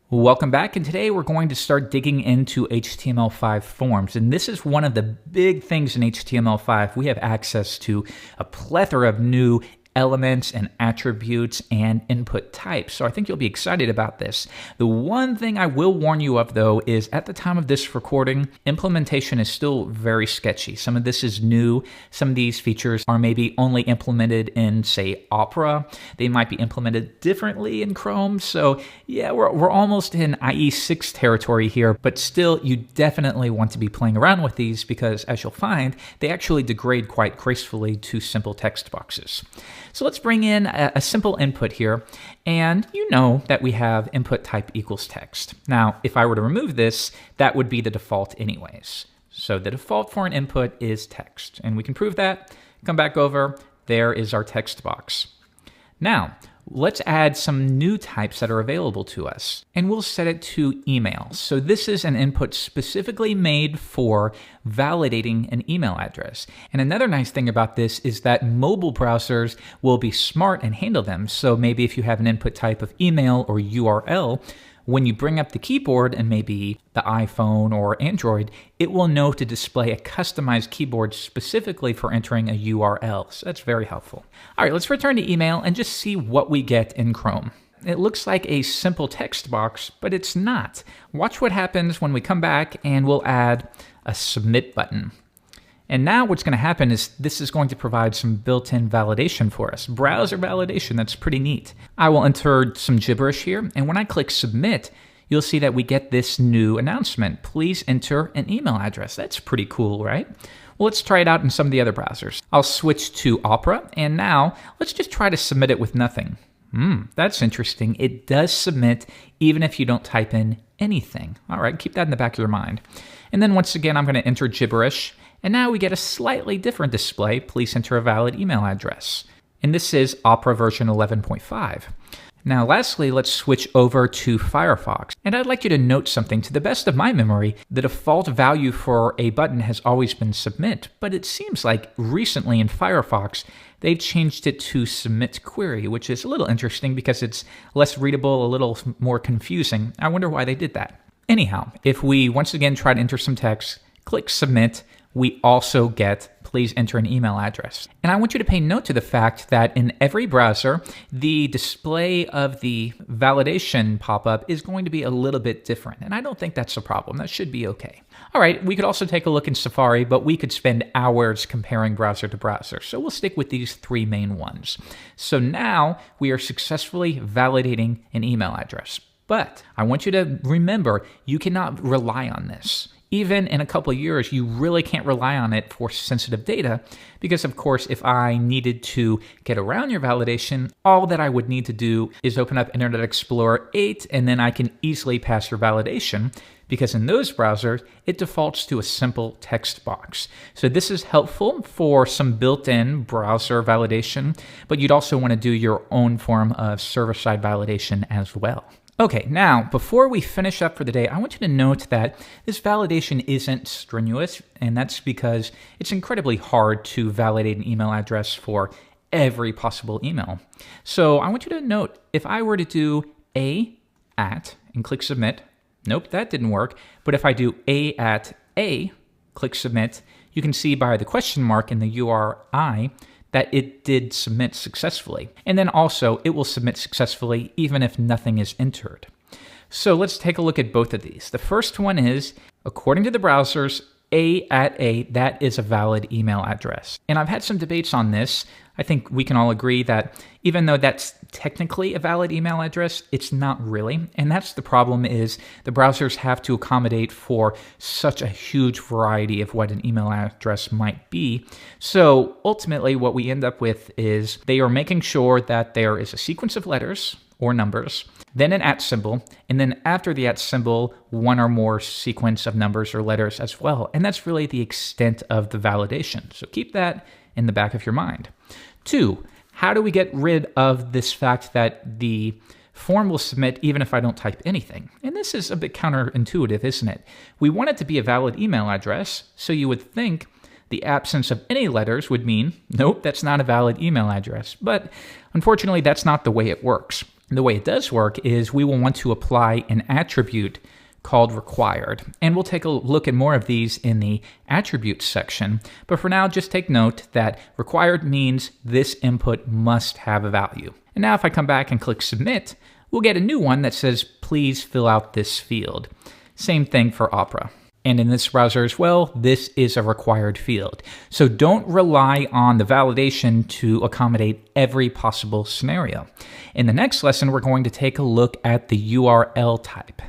Welcome back, and today we're going to start digging into HTML5 forms. And this is one of the big things in HTML5. We have access to a plethora of new elements and attributes and input types. So I think you'll be excited about this. The one thing I will warn you of, though, is at the time of this recording, implementation is still very sketchy. Some of this is new. Some of these features are maybe only implemented in, say, Opera. They might be implemented differently in Chrome. So yeah, we're almost in IE6 territory here, but still, you definitely want to be playing around with these because, as you'll find, they actually degrade quite gracefully to simple text boxes. So let's bring in a simple input here, and you know that we have input type equals text. Now, if I were to remove this, that would be the default anyways. So the default for an input is text, and we can prove that. Come back over, there is our text box. Now, let's add some new types that are available to us, and we'll set it to email. So this is an input specifically made for validating an email address. And another nice thing about this is that mobile browsers will be smart and handle them. So maybe if you have an input type of email or URL, when you bring up the keyboard and maybe the iPhone or Android, it will know to display a customized keyboard specifically for entering a URL. So that's very helpful. All right, let's return to email and just see what we get in Chrome. It looks like a simple text box, but it's not. Watch what happens when we come back and we'll add a submit button. And now what's going to happen is this is going to provide some built-in validation for us. Browser validation, that's pretty neat. I will enter some gibberish here, and when I click submit, you'll see that we get this new announcement. Please enter an email address. That's pretty cool, right? Well, let's try it out in some of the other browsers. I'll switch to Opera, and now let's just try to submit it with nothing. That's interesting. It does submit even if you don't type in anything. All right, keep that in the back of your mind. And then once again, I'm going to enter gibberish. And now we get a slightly different display. Please enter a valid email address. And this is Opera version 11.5. Now, lastly, let's switch over to Firefox. And I'd like you to note something. To the best of my memory, the default value for a button has always been submit, but it seems like recently in Firefox, they've changed it to submit query, which is a little interesting because it's less readable, a little more confusing. I wonder why they did that. Anyhow, if we once again try to enter some text, click submit, we also get please enter an email address. And I want you to pay note to the fact that in every browser, the display of the validation pop-up is going to be a little bit different. And I don't think that's a problem. That should be okay. All right, we could also take a look in Safari, but we could spend hours comparing browser to browser. So we'll stick with these three main ones. So now we are successfully validating an email address. But I want you to remember, you cannot rely on this. Even in a couple of years, you really can't rely on it for sensitive data because, of course, if I needed to get around your validation, all that I would need to do is open up Internet Explorer 8, and then I can easily pass your validation because in those browsers, it defaults to a simple text box. So this is helpful for some built-in browser validation, but you'd also want to do your own form of server-side validation as well. Okay, now, before we finish up for the day, I want you to note that this validation isn't strenuous, and that's because it's incredibly hard to validate an email address for every possible email. So I want you to note, if I were to do a at and click submit, nope, that didn't work. But if I do a at a, click submit, you can see by the question mark in the URI that it did submit successfully. And then also, it will submit successfully even if nothing is entered. So let's take a look at both of these. The first one is, according to the browsers, a at a, that is a valid email address. And I've had some debates on this. I think we can all agree that even though that's technically a valid email address, it's not really. And that's the problem, is the browsers have to accommodate for such a huge variety of what an email address might be. So ultimately what we end up with is they are making sure that there is a sequence of letters or numbers, then an at symbol, and then after the at symbol, one or more sequence of numbers or letters as well. And that's really the extent of the validation. So keep that in the back of your mind. 2, how do we get rid of this fact that the form will submit even if I don't type anything? And this is a bit counterintuitive, isn't it? We want it to be a valid email address, so you would think the absence of any letters would mean, nope, that's not a valid email address. But unfortunately, that's not the way it works. The way it does work is we will want to apply an attribute called required. And we'll take a look at more of these in the attributes section. But for now, just take note that required means this input must have a value. And now if I come back and click submit, we'll get a new one that says, please fill out this field. Same thing for Opera. And in this browser as well, this is a required field. So don't rely on the validation to accommodate every possible scenario. In the next lesson, we're going to take a look at the URL type.